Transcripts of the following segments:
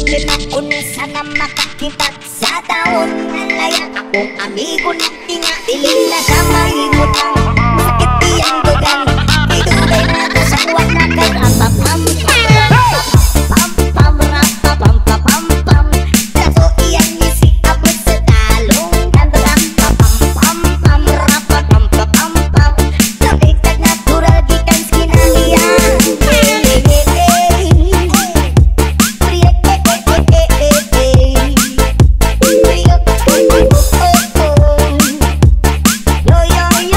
Pilitin ako na sana makakita sa taon na layak akong amigo na tingapiling na sa mahimutang sakit iyang dugan idugay na to sa kuwan na kay rapapam pam pam rapapam pam pam dato iyang isip abot sa talong kandagang pam pam rapapam pam pam sabigtag natural gikan skinaliyan yo yo yo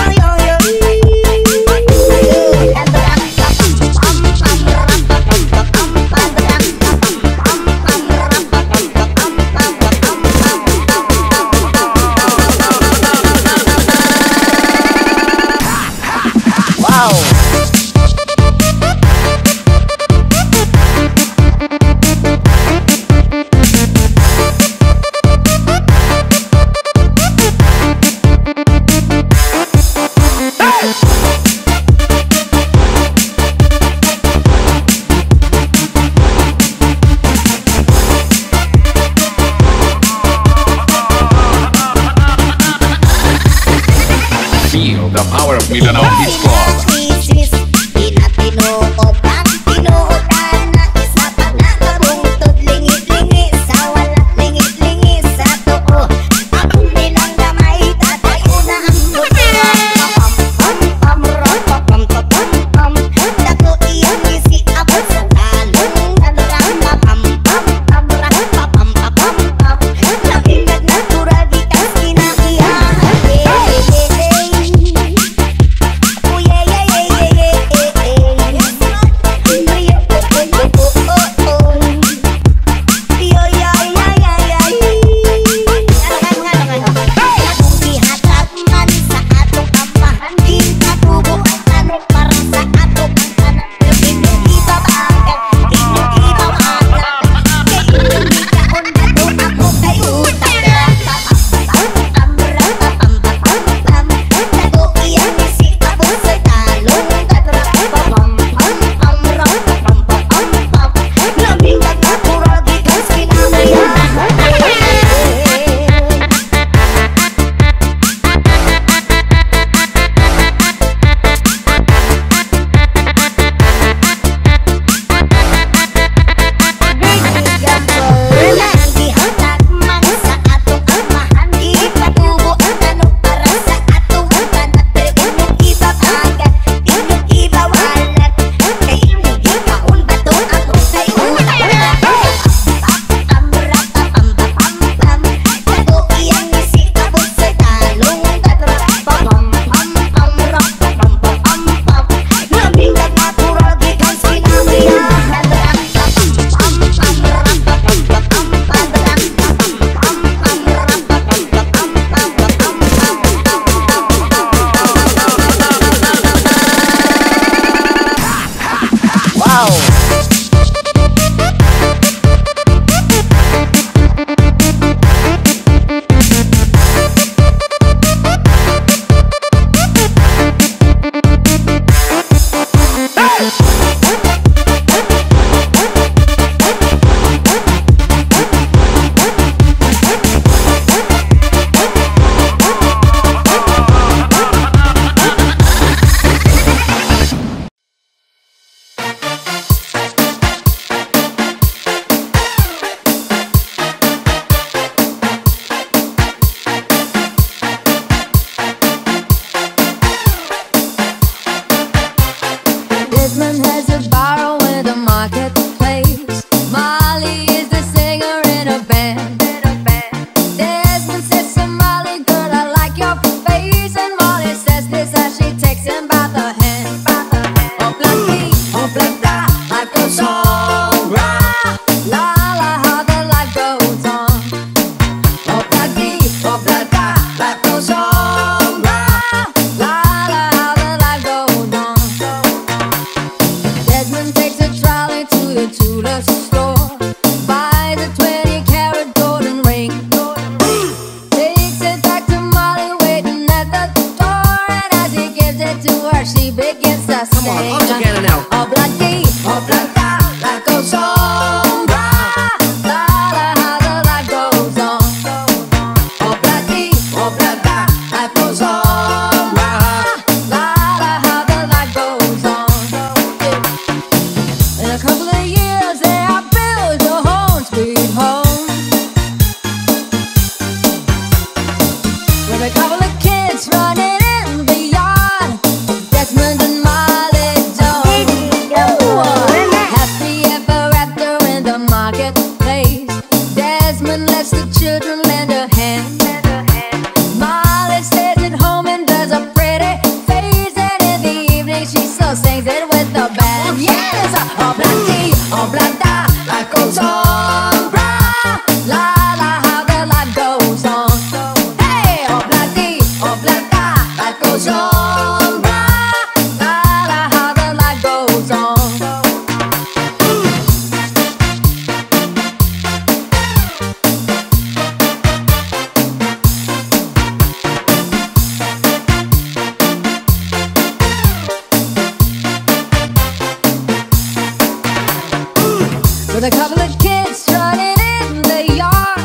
couple of kids running in the yard.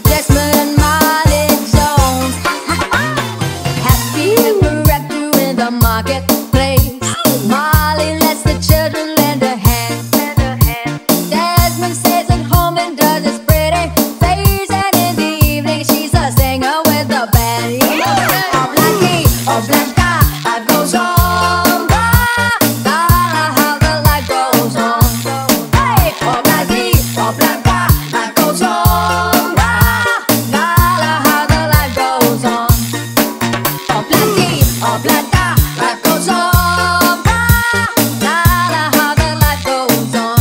Desmond and Molly Jones. Happy ever after in the marketplace. Molly lets the children lend a hand. Desmond stays at home and does his pretty face, and in the evening she's a singer with the band. Oh Blackie, oh Blanca, life goes on. La la, how the life goes on. Hey, oh Blackie, oh Blanca, life goes on. La la, how the life goes on. Oh Blackie, oh Blanca, life goes on. La la, how the life goes on.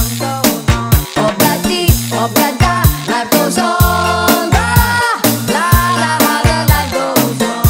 Oh Blackie, oh Blanca, life goes on. La la, how the life goes on.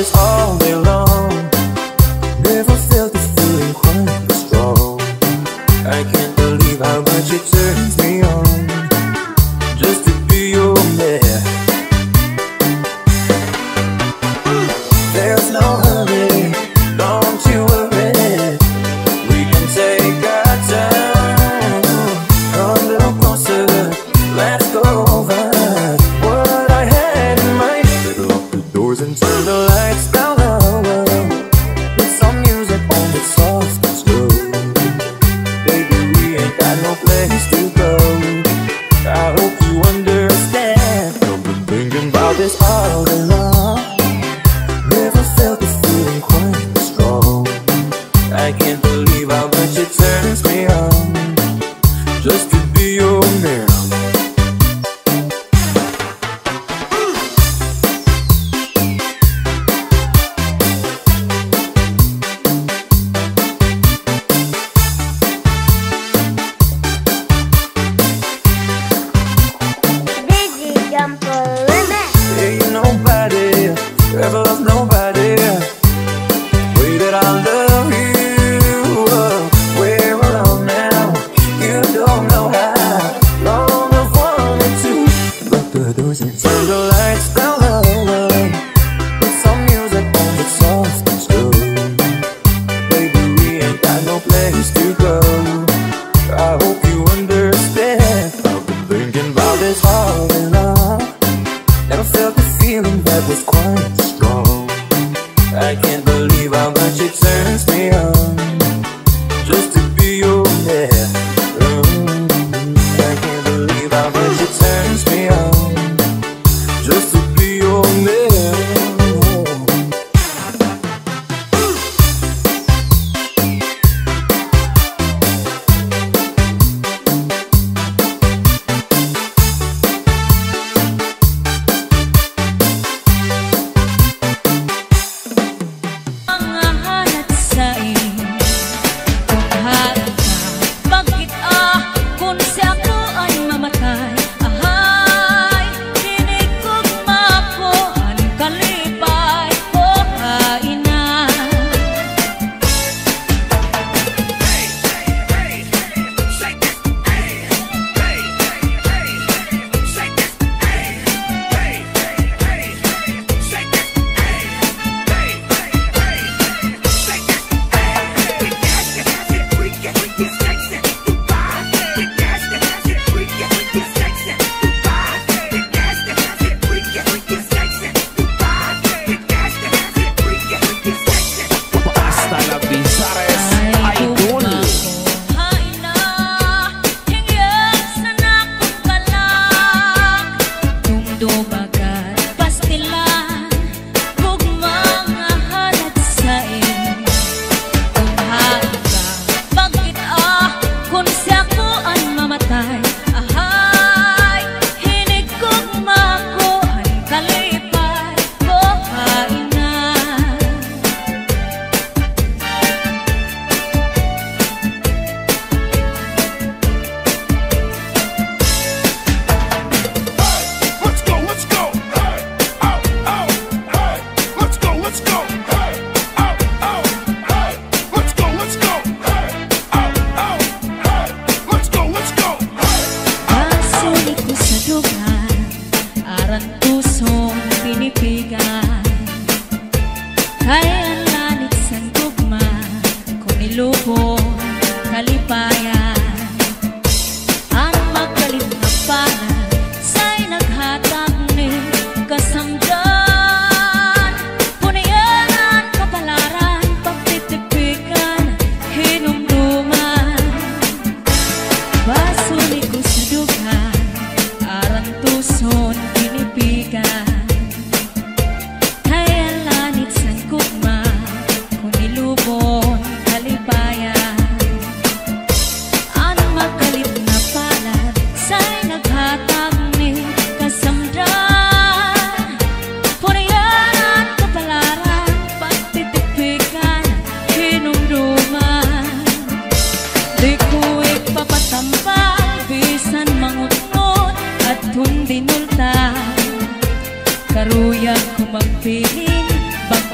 this all day long. Never felt this feeling quite this strong. I can't believe how much it turns me on just to be your man. There's no hurry, don't you worry. We can take our time. Come a little closer, let's go over what I had in mind. Better lock the doors and turn the lights down low. Put some music on that's soft and slow. Baby, we ain't got no place to go. I hope you understand. I've been thinking about this all day long. Never felt this feeling quite strong. I can't believe how much it turns me on just to be your man. Ain't nobody ever loved nobody way that I love you. We're alone now, you don't know how long I've wanted to. Lock the doors and turn the lights down low. Put some music on that's soft and slow. Baby, we ain't got no place to go. I hope you understand. I've been thinking about this all day long. Never felt the feeling that was quite strong. I can't believe how much it turns me on just to be your man. I can't believe how much it turns me on just to be your man. Karuya ko magpiling, bang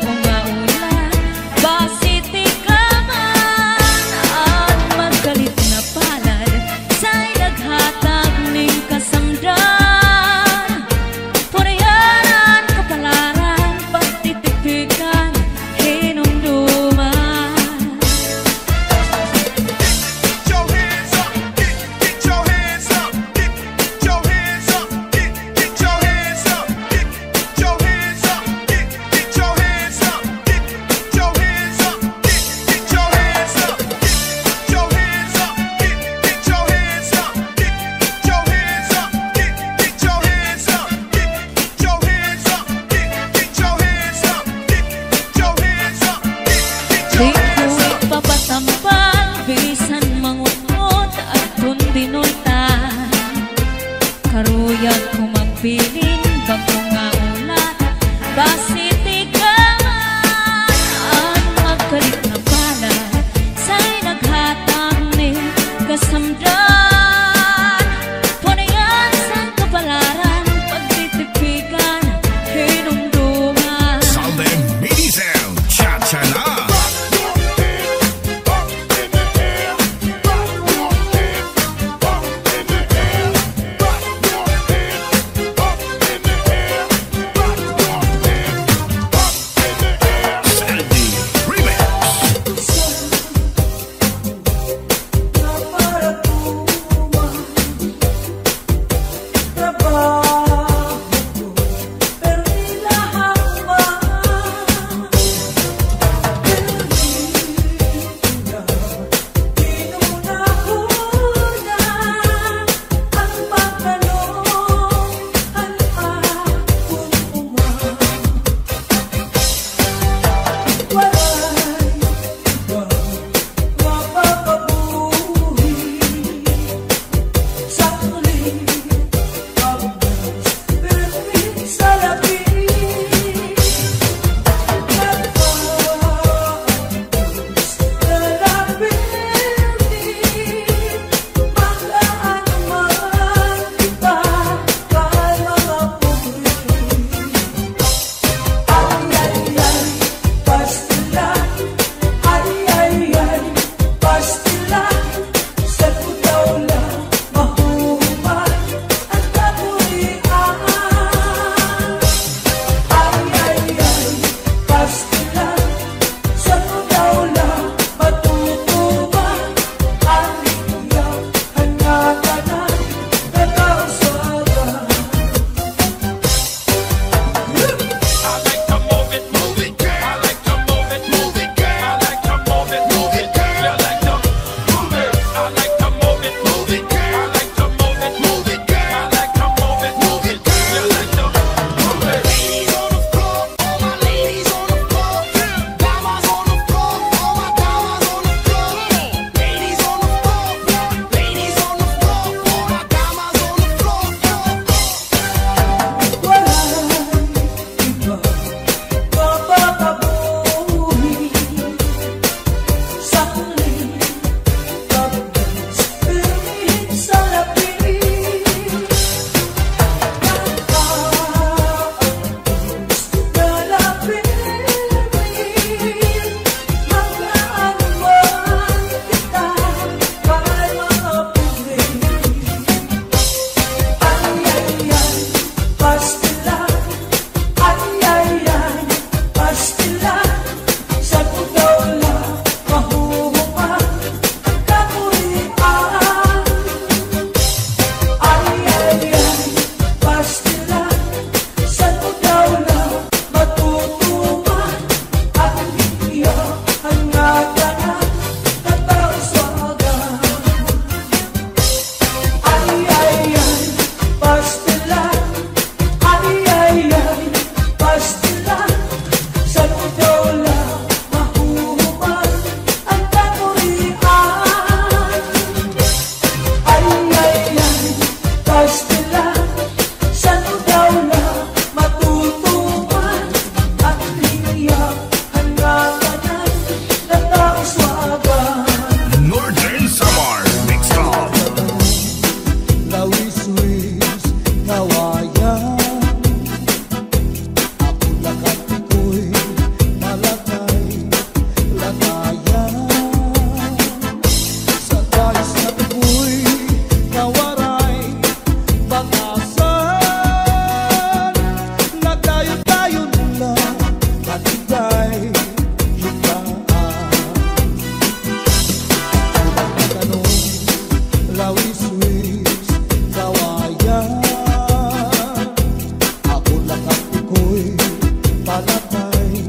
palatay,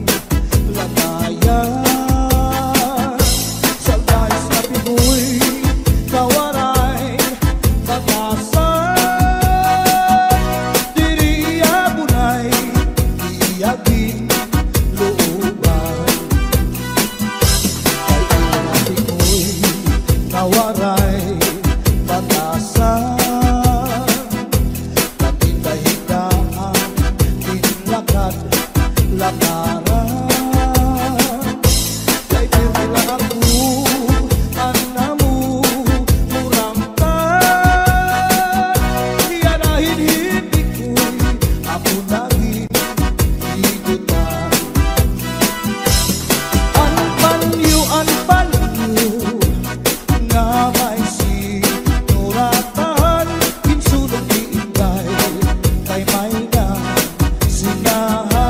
lagayan sa guys na pigoy, kawaray, batasan, diri abunay, iyagin looban. Kay na pigoy, kawaray, batasan, lakaran, kay pirla ako, anamu, murangkan, iyanahin hindi ko'y ako naging igutan. Anpanyo, nga may sinuratan, kinsulong iingay, kay may na sinahan.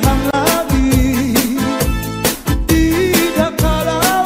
Hang lagi di dakalaw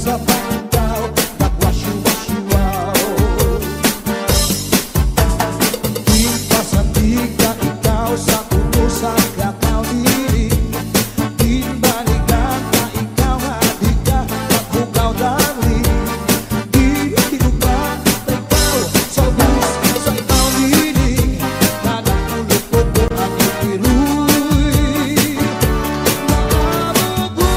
sa pagdaw nagwasyo-wasyo. Di pasandig na ikaw sa ulo sa kakaw dili. Di balikan na ikaw hadi ka magbugaw dali. Di hinugan na ikaw sa bus sa ikaw dili. Nanakulog ko po ang itiruy. Nakabugo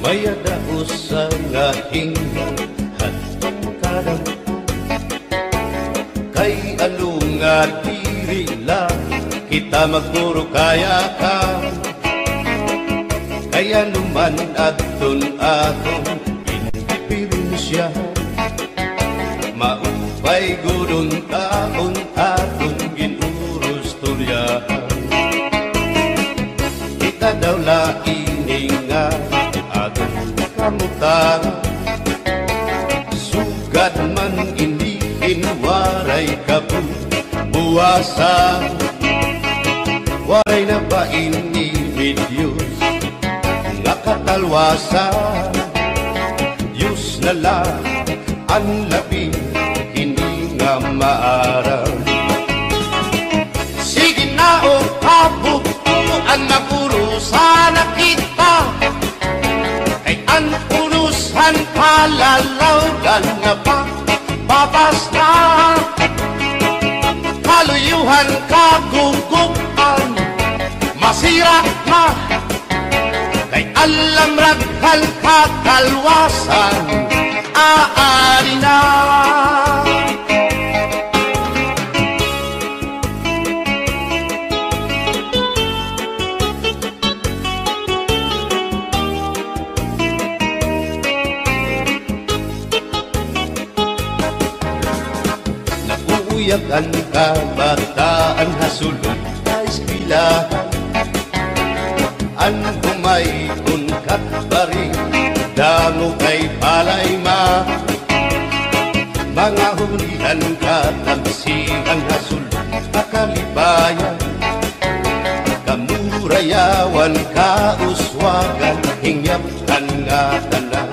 Mayada usa nga hinggan hatong kadang kay ano nga diri lang kita magpuro kaya ka kaya naman aton atong indipirensya maupay gudon taon aton ginurus turyahan kita daw laing nga aton kamutan sugad man hindi inwaray kabuwasan waray na ba ini Diyos nga katalwasan Diyos na lang ang labing hindi nga maaraw sige na o kabutuan magurusan na kita kay ang urusan palalawgan nga pa babas na kaluyuhan kagugupan masira na kay alam raghal kakalwasan aari na naguuyak ang kabataan hasulod sa eskwelahan an humay unkat bari dango kay palay mga hulihan katamsihan hasulod akalibayan kamurayawan kauswagan hingyapkan nga tanan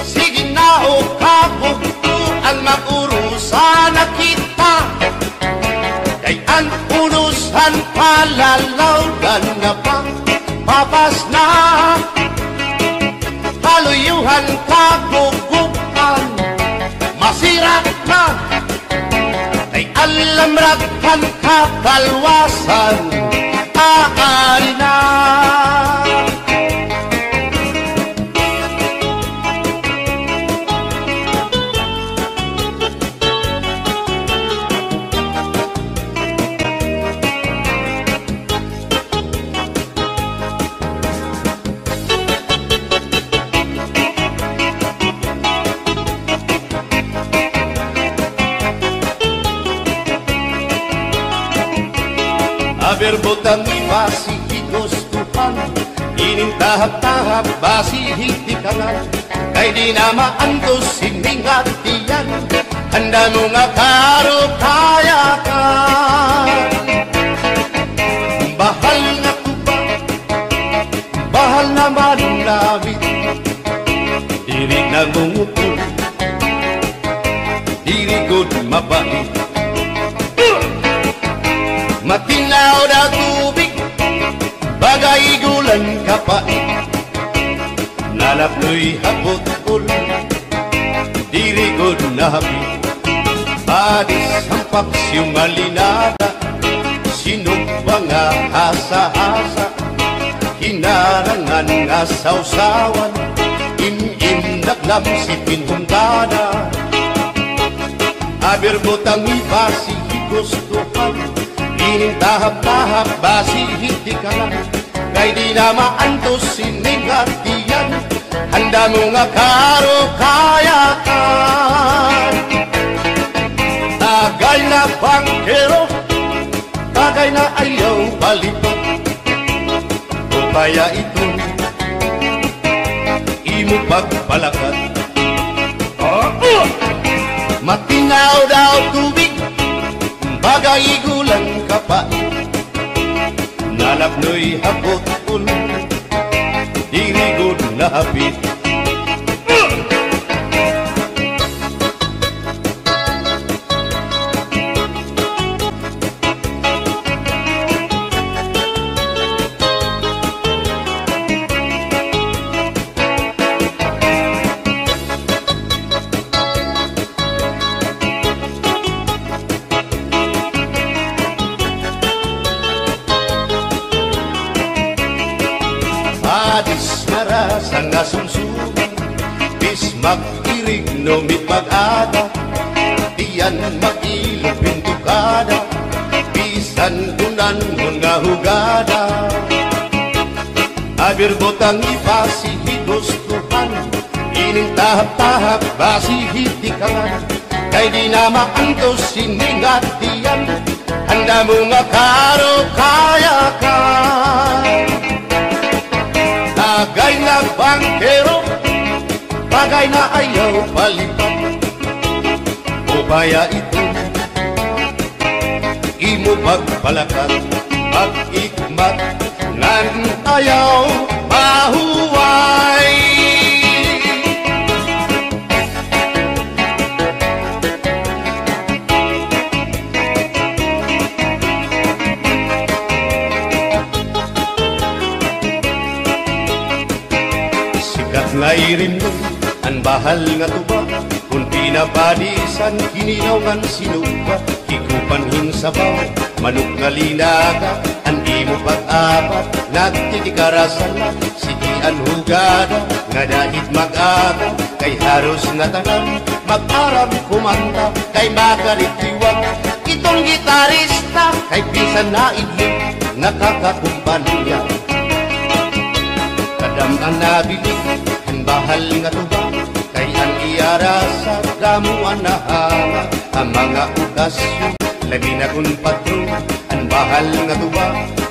sige na o kabuktuan magurusan na kita kay ang urusan palalawgan nga pa papas na kaluyuhan kagugupan masira na kay alam raghal kakalwasan aari na berbutang basi higustuhan inintahap-tahap basi hitikanan kay di na maantos sining hatiyan handa mo nga karo kayakan bahal na tuba bahal naman labit diri na mungutol diri good mabait matinaw na tubig, bagay gulan kapait nalapnoy hapot-ul, dirigod na hapit adis ang paksyong malinada sinong mga asa-asa hinarangan nga sausawan im-im naglamsipin hundada aberbotang ibasi higustuhan inintahap-tahap basi hitikanan kay di na maantos sining hatiyan handa mo nga karo kayakan tagay na bangkero tagay na ayaw balito o kaya ito imo pagpalakat matinaw daw tubig bagay gulang kapait nalapnoy hapot-ul dirigod na hapit mag-irig numit mag-ada, tiyan mag-ilog pintukada, bisan kunan nga hugada. Abir botang ipasi hidustuhan, ining tahap-tahap basi hitikangan, kay di na maantos siningatian, handa mo nga karo kaya ka. Tagay na bangkero, bagay na ayaw palipat, o kaya ito imo pagpalakat, pag-ikmat nan ayaw mahuway. Sikat nga irin mo ang bahal nga tuba, kung pinapadisan kinilaw ngan sinuba, hikupanhin sabaw manok nga linaga, andi mo pag-apat nagtitikarasan na, sige ang hugada nga dahit mag-aga, kay haros nga tanan mag-arab kumanta, kay makaritiwag itong gitarista, kay bisan na idling nakakakumpanya. Kadam ang nabilig ang bahal nga tuba, kay ang iyara sa damuan na hanga, ang mga okasyon labi na kung patron, ang bahal nga tuba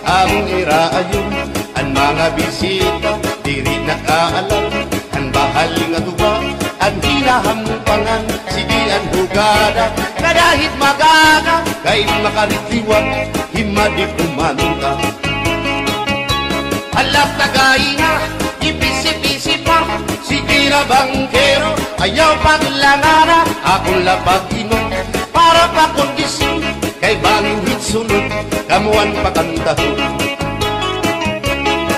among iraayon, ang mga bisita diri nakaalam, ang bahal nga tuba ang hinahampangan, sige ang hugada na dahit magaga, kay makaritiwag himadi kumanta. Halap tagay na ipisi-pisi pa, sige na bangkero ayaw paglangana, akong lapag inom para pa kondisyon, kay bangin hitsunod kamuan pakantahon.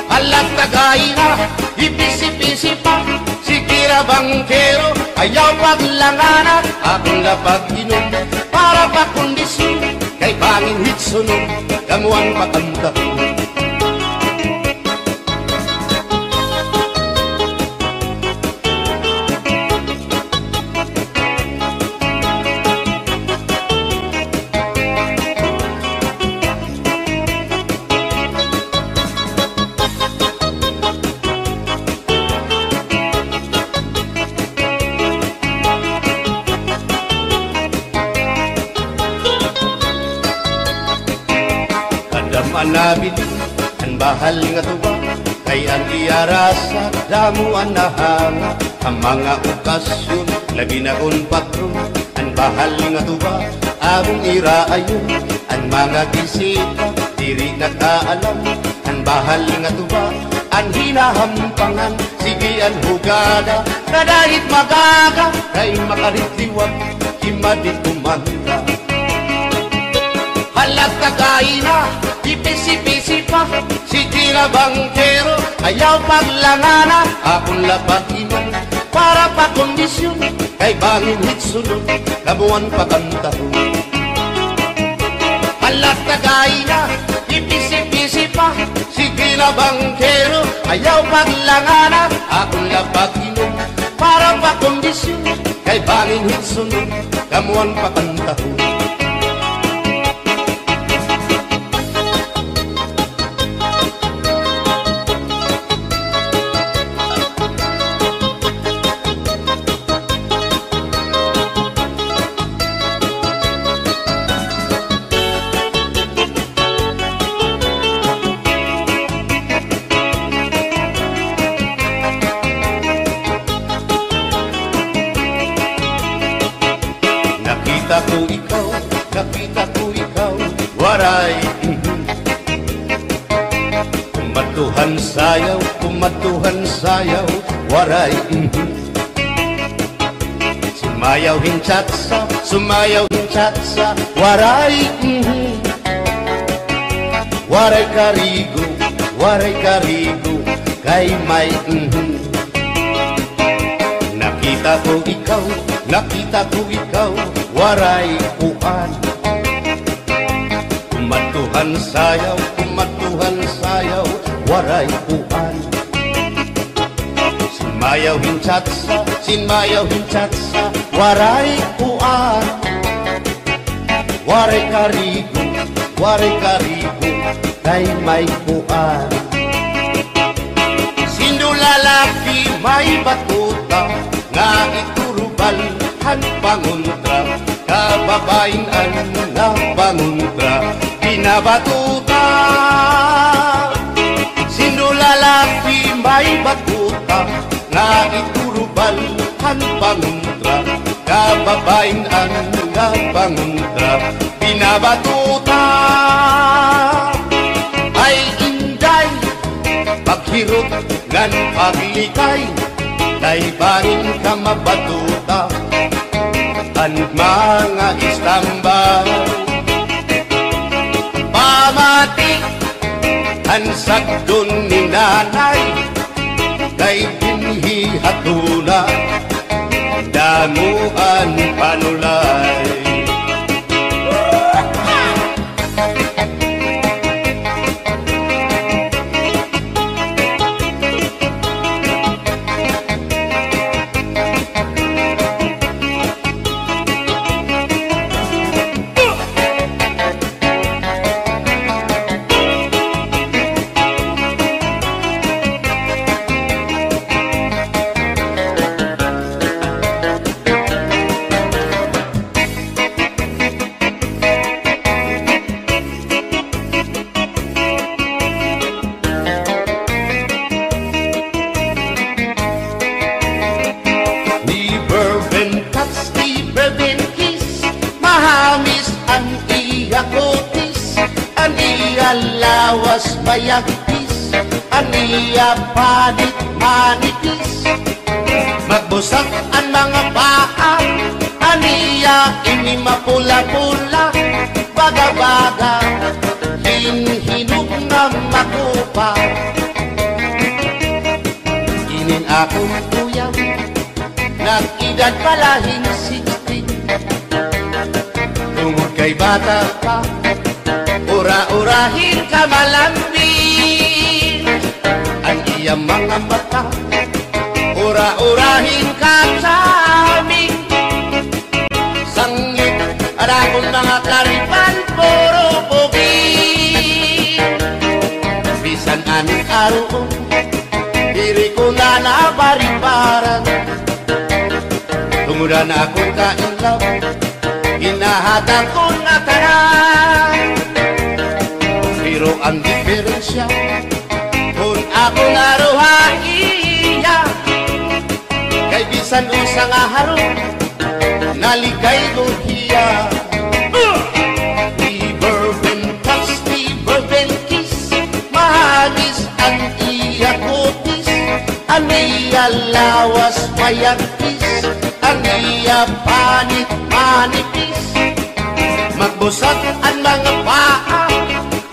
Halap tagay na ipisi-pisi pa, sige na bangkero ayaw paglangana, akong lapag inom para pa kondisyon, kay bangin hitsunod kamuan pakantahon. Manabilin ang bahal nga tuba, kay ang iyara sa damuan na hanga, ang mga okasyon labi na kung patron, ang bahal nga tuba among iraayon, ang mga bisita diri nakaalam, ang bahal nga tuba ang hinahampangan, sige ang hugada na dahit magaga, kay makaritiwag himadi kumanta. Halat tagay na ipisi-pisi pa, sige na bangkero ayaw paglangana, akong lapag inom para pa kondisyon, kay bangin hitsunod kamuan pakantahon. Halat tagay na ipisi-pisi pa, sige na bangkero ayaw paglangana, akong lapag inom para pa kondisyon, kay bangin hitsunod kamuan pakantahon. Nakita ko ikaw, waray kumatuhan sayaw, waray sumayaw hinchatsa, waray waray karigo, kay may nakita ko ikaw, waray uan, kumatuhan sayaw, waray uan, Mayaw hinchatsa, sin mayaw hinchatsa, waray kuan. Waray karigo, kay may kuan. Sino lalaki may batuta, nga iturubal han panguntra, kababayan na panguntra, pinabatuta. Sino lalaki may batuta, nga iturubal han panguntra, kababayan na panguntra, pinabatuta. Ay inday, paghirot ngan paglikay, kay barin ka mabatuta, ang mga istambay. Pamati, ang sagdon ni nanay, kay binhi hatuna, damuan panulay. Lawas mayagpis, aniya panit manipis, magbusak ang mga paa, aniya ini mapula-pula, baga-baga, hinhinug na makupa. Inin akong tuyang, nag-edad palahing 60, tungod kay bata pa, ura-urahin ka malambing, ang iyang mga mata, ura-urahin ka saming, sangit at akong mga karipan, puro pugi. Bisan anong araw, diri ko na nabaribaran, tumudan akong kainlaw, hinahatan ko na tanan. Pero ang diferensya, kung ako naruhaiya, kay bisan usang aharong, naligay ko hiya. Never been touched, never been kissed, mahamis ang iya kutis, ang iya lawas mayagpis, ang iya panit manipis, magbusag ang mga paa,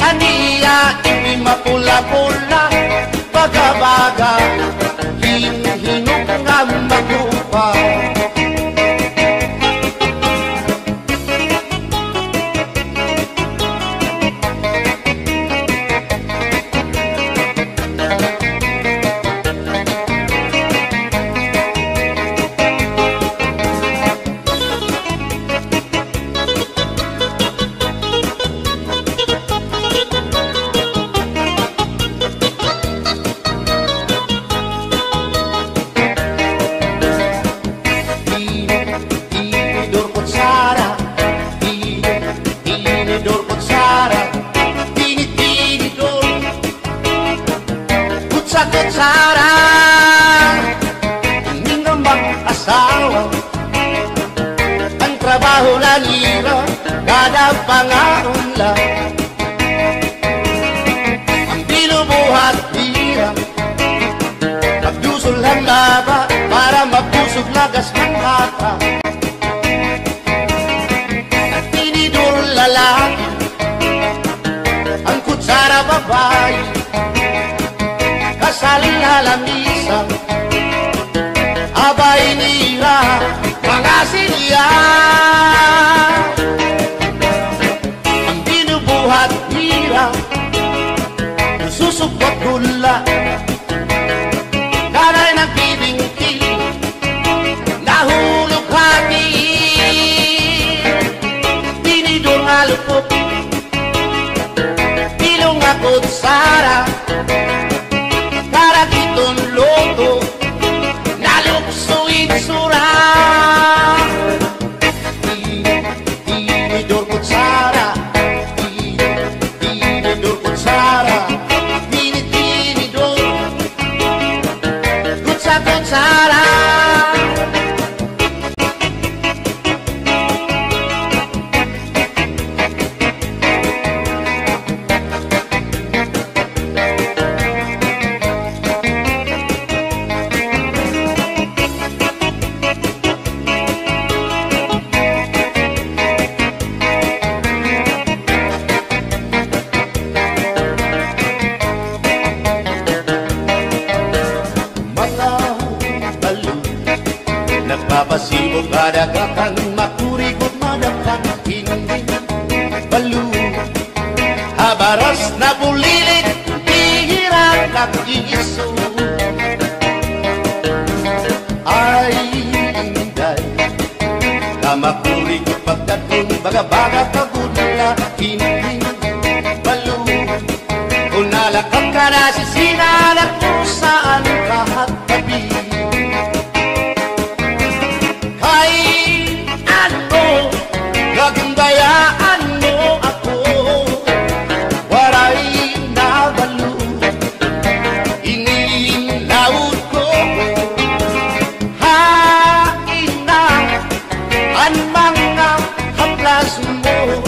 aniya ini mapula-pula, baga-baga, hinhinug nga magupa. Ang trabaho na nila, kada pangaunla, ang binubuhat nila, magdusol ang laba para mabusog lagas ng bata. Ang tinidor lalaki, ang kutsara babae, kasal halamisa, abay nila, mga silya. Ang binubuhat nila, susupot gula, nanay nagbibing ako ilong ako't sara karagiton loto naluksuin sura tinidor ko't sara tinidor ko't sara tinidor ko't sara Nagpapasibog kadagatan makurigot madapan hindi balo habaras na bulilit hihiran at iso ay inday kamakurigot pagkatun baga-baga kagudla hindi balo kung nalakang ka na sisinanak kung saan kahat tabi gagandayaan mo ako waray na balo inilaot ko hain na ang mga haplas mo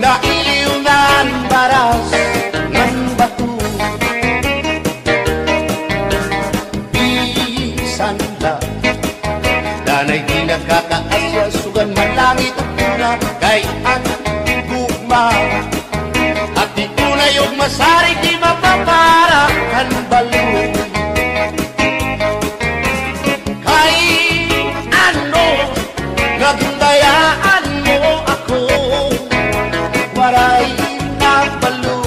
na iliunan baras ng bato bisan lang danay di nagkakaasya sugan man langit kay ang gugma at di ko na yung masari di mapapara kan balo kay ano nagundayaan mo ako waray na balo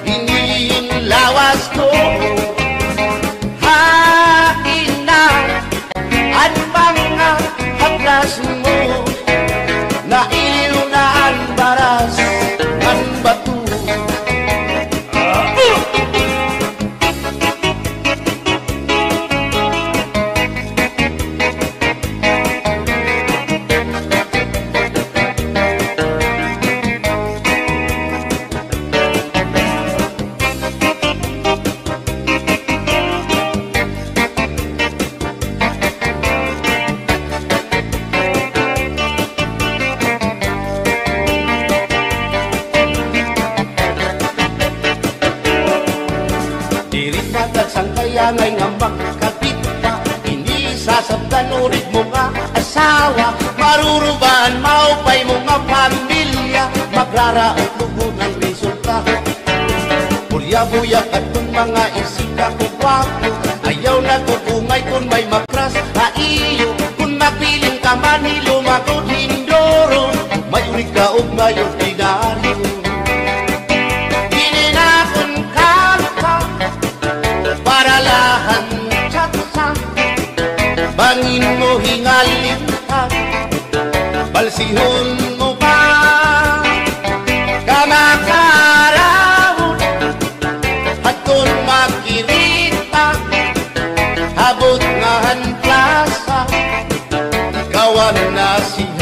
inilawas ko hain na at mga haplas mo na iliunan baras ng bato ngay ngambak kapita hindi sasabtan ulit mo nga asawa marurubaan maupay mo nga pamilya magraraot lugo ng resulta purya-buyak at kung mga isika ko wapo ayaw na kukungay kung may makras haiyo kung mapiling ka man hilumako hindoro may urig ka o may ordinaryo para lahan tsatsa bangin mo hingalin balsihon mo pa kamakarawon at kung makirita habot ngahan plasa kawan na siya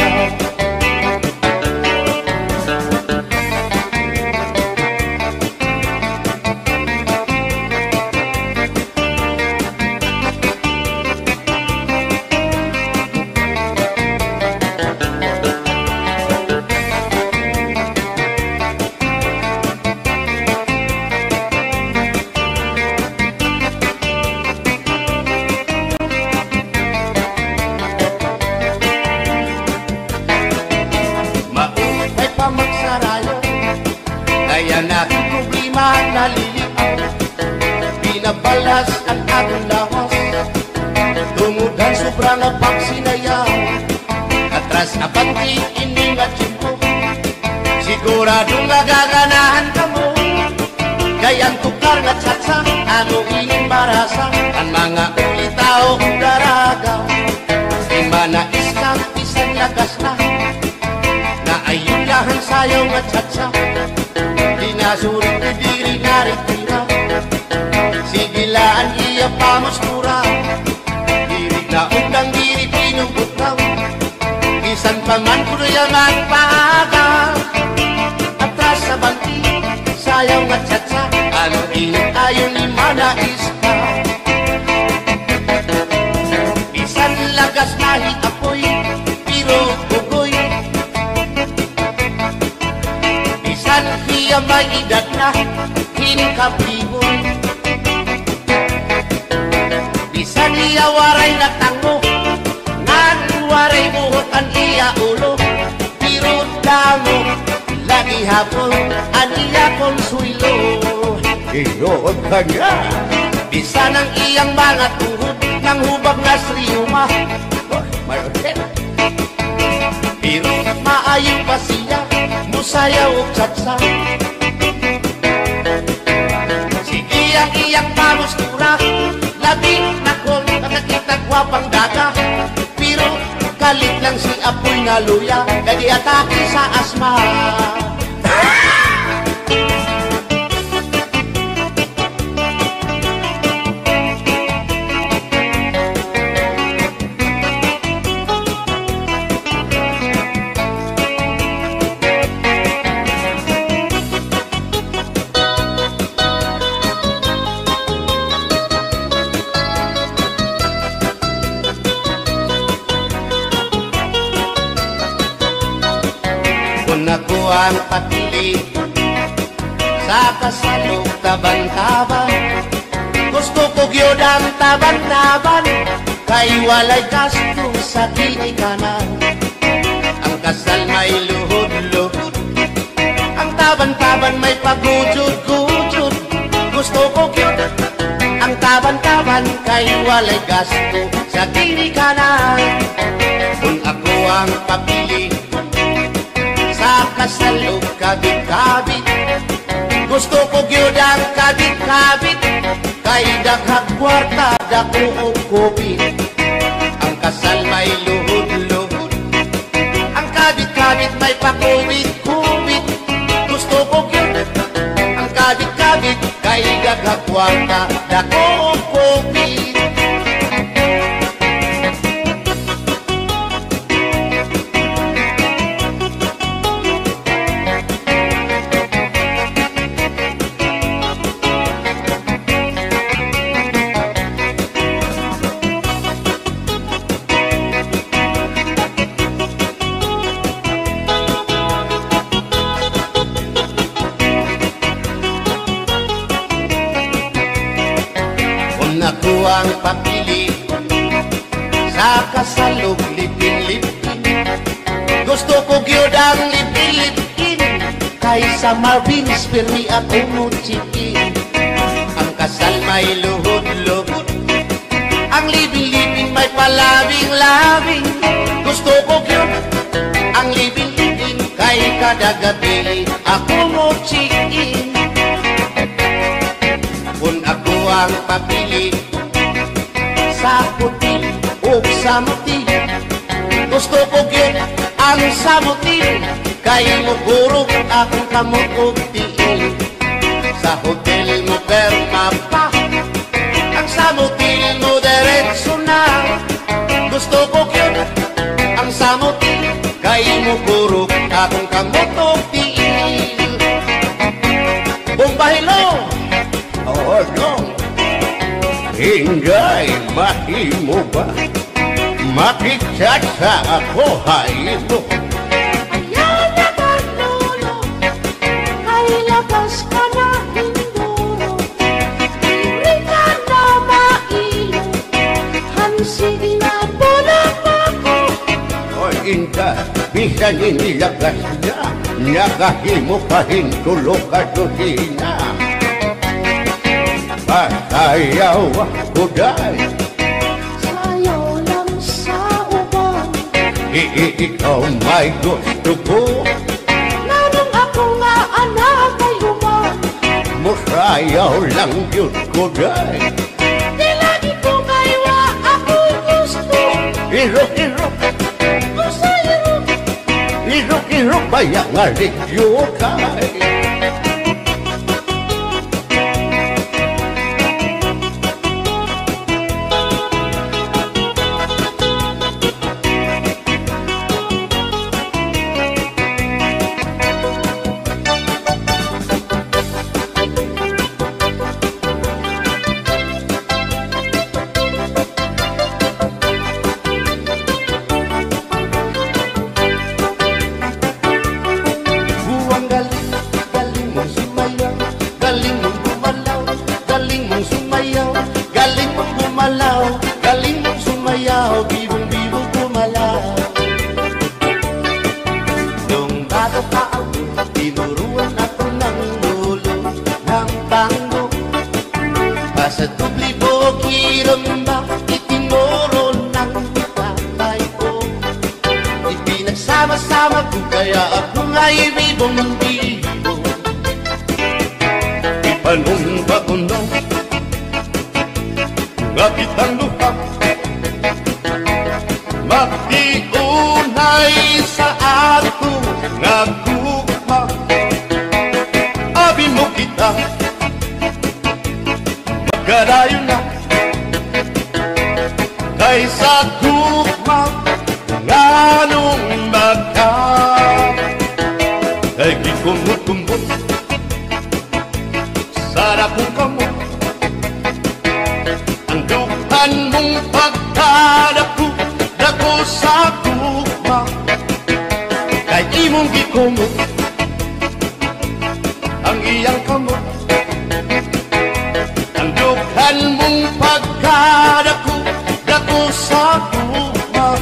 nalilipaw binabalas ang aking lawas tungudhan sobrang pagsinayaw atras na pati iningat mo siguradong nagaganahan ka mo kayang tukar nga tsatsa ano ining marasa ang mga ulitaw daragaw di manais kang isang lagas na ayun na sayaw nga tsatsa. Dinasurit ni diri naritira, sigilaan iya pamustura. Diri na undang diri pinubutaw, isan paman kudayangan paaga. Atras sa banti, sayaw nga tsatsa, ano init ayon ni manais ka. Isan lagas nahi apoy, pero bugoy. Isan hiya may edad na, hinkapiboy. Isan hiya waray na tango, ngan waray buhok ang iya ulo. Pero damo, lagi hapon, ang iya konsuelo. Iyon ka nga. Bisan ang iyang mga tuhod, ng hubag na sriyuma. Pero maayo pa siya, musayaw o tsatsa. Sige ang iyang pamustura, labi na kong nakakita gwapang daga. Pero kalit lang si apoy na luya, kadi atake sa asma. Kung ako ang patili sa kasalog taban-taban, gusto ko gyud ang taban-taban, kay walay gasto sa kinikanan. Ang kasal may luhod-luhod, ang taban-taban may pagujud-gujud. Gusto ko gyud ang taban-taban, kay walay gasto sa kinikanan. Kung ako ang papili sa kasalog kabit-kabit, gusto ko gyud ang kabit-kabit, kay daghang kwarta dako og kupit. Ang kasal may luhod-luhod, ang kabit-kabit may pakubit-kubit. Gusto ko gyud ang kabit-kabit, kay daghang kwarta dako og kupit. Ako ang papili sa kasalog lipin-lipin, gusto ko gyud ang lipin-lipin, kaysa Marvin's Permi ako muchikin. Ang kasal may luhod-luhod, ang lipin-lipin may palabing-labing. Gusto ko gyud ang lipin-lipin, kay kada gabi ako muchikin. Kung ako ang papili sa puti o samuti, gusto ko gyud ang samuti, kay mugurog akong kamot og tiil. Sa hotel mo perma pa, ang samuti mo diretso na. Gusto ko gyud ang samuti, kay mugurog akong kamot og tiil. Bumbahilo! Oh no, hinggay mahimo ba makichat sa ako haymo? Ayaw na kanolo, ay labas ka na hinduro. Hindi ka na mailo, hansig na bulang ako. O inka, bisan inilagas na, nakahimo pa hintulo ka susina. Sayaw ako dahil Sayaw lang sa uban, ikaw may gusto ko. nanong ako nga anak ay uban. Musayaw lang yun ko dahil Di lagi ko kaywa ako gusto. Irok, irok, Usay ro, irok, Rubaya nga regyo kay bibong-bibong gumalaw. Nung bago pa ako, tinuruan ako ng lolo ng tango. Basta tublibo, kiramba, itinuro ng tatay ko. Ipinagsama-sama ko, kaya ako nga'y bibong-bibong. Ipanumba ko na nga kitang luha, magdiunay sa ato nga gugma. Abi mo kita, magkarayo na kaysa gugma nga nung magka. Ay gikumot-kumot sarap kong kamot, ang duhan mong pagkadapo dako sa gugma. Kay imong gikumot ang iyang kamot, ang duhan mong pagkadapo dako sa gugma.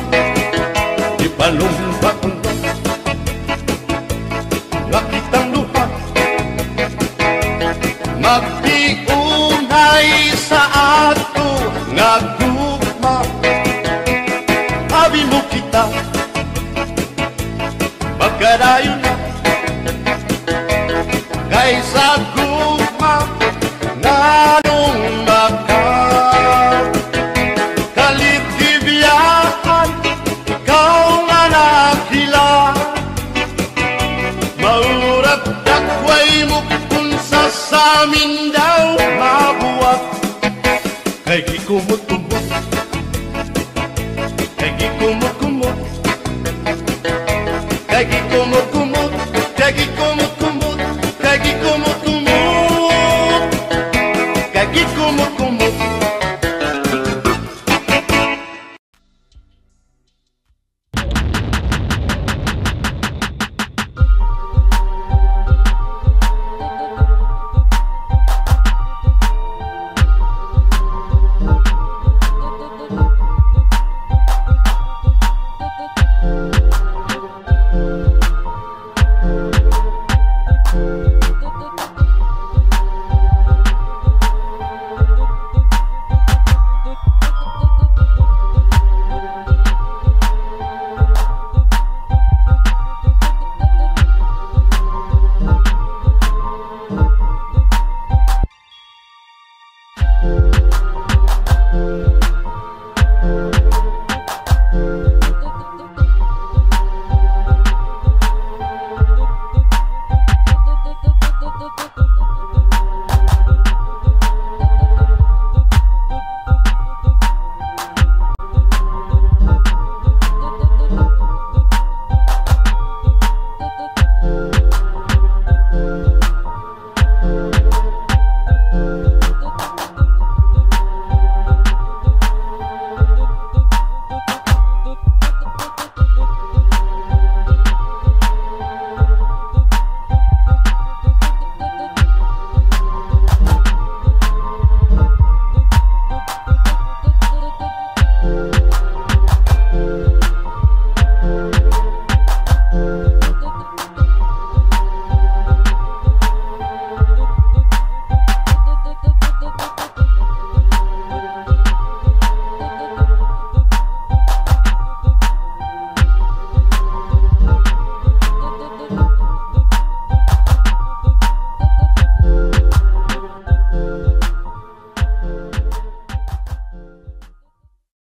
Ipalumba kong nga kitang luha, magdiunay sa ato nga gugma. Abi mo kita, magkarayo na kaysa gugma nga nung maka. Kalitibiyaan, ikaw nga nakila, maurat dakway mo kung sa amin daw mabuwag. Kay gikumot-kumot, kay gikumot-kumot, kay gikumot-kumot, kay gikumot-kumot, kay gikumot-kumot, kay gikumot-kumot.